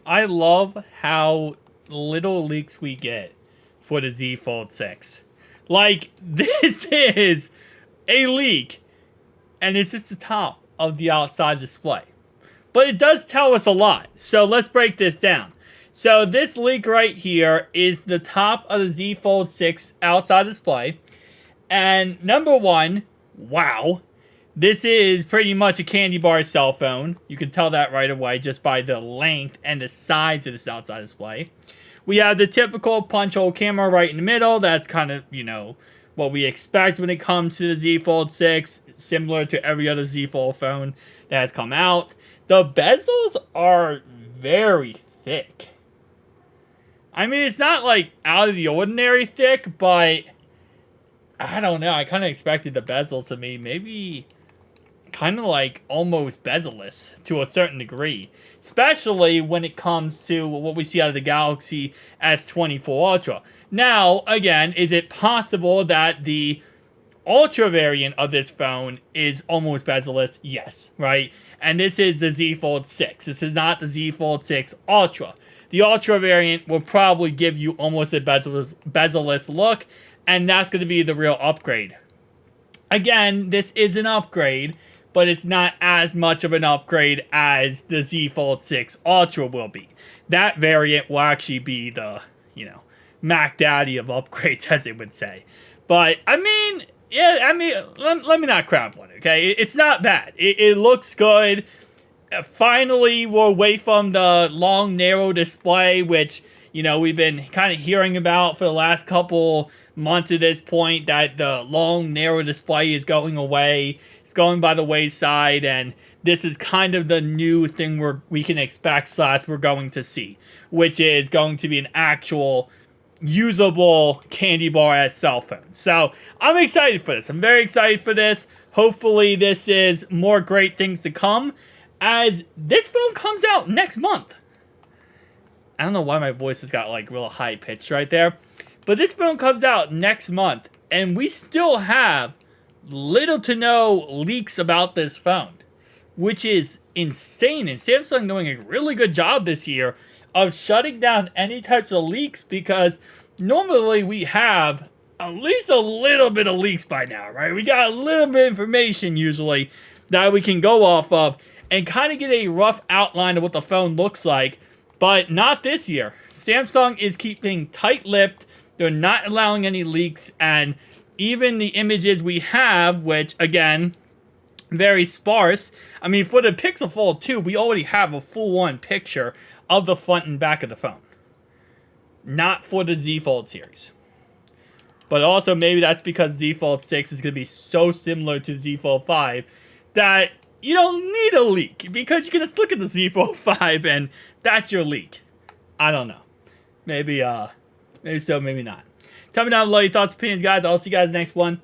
I love how little leaks we get for the Z Fold 6. Like, this is a leak, and it's just the top of the outside display. But it does tell us a lot, so let's break this down. So this leak right here is the top of the Z Fold 6 outside display. And number one, wow, this is pretty much a candy bar cell phone. You can tell that right away just by the length and the size of this outside display. We have the typical punch hole camera right in the middle. That's kind of, what we expect when it comes to the Z Fold 6, similar to every other Z Fold phone that has come out. The bezels are very thick. I mean, it's not like out of the ordinary thick, but I don't know. I kind of expected the bezels to be maybe kind of like almost bezel-less to a certain degree, especially when it comes to what we see out of the Galaxy S24 Ultra. Now, again, is it possible that the Ultra variant of this phone is almost bezel-less? Yes, right? And this is the Z Fold 6. This is not the Z Fold 6 Ultra. The Ultra variant will probably give you almost a bezel-less look, and that's going to be the real upgrade. Again, this is an upgrade, but it's not as much of an upgrade as the Z Fold 6 Ultra will be. That variant will actually be the, Mac Daddy of upgrades, as it would say. But, let me not crap on it, okay? It's not bad. It looks good. Finally, we're away from the long, narrow display, which, we've been kind of hearing about for the last couple months at this point, that the long, narrow display is going away. It's going by the wayside, and this is kind of the new thing we can expect / we're going to see, which is going to be an actual usable candy bar as cell phone. So I'm excited for this. I'm very excited for this. Hopefully this is more great things to come, as this phone comes out next month. I don't know why my voice has got like real high pitched right there, but this phone comes out next month, and we still have little to no leaks about this phone, which is insane. And Samsung doing a really good job this year of shutting down any types of leaks, because normally we have at least a little bit of leaks by now, right? We got a little bit of information usually that we can go off of and kind of get a rough outline of what the phone looks like, but not this year. Samsung is keeping tight-lipped. They're not allowing any leaks, and even the images we have, which, again, very sparse. I mean, for the Pixel Fold 2, we already have a full-on picture of the front and back of the phone. Not for the Z Fold series. But also, maybe that's because Z Fold 6 is going to be so similar to Z Fold 5 that you don't need a leak, because you can just look at the Z Fold 5 and that's your leak. I don't know. Maybe so, maybe not. Tell me down below your thoughts, opinions, guys. I'll see you guys next one.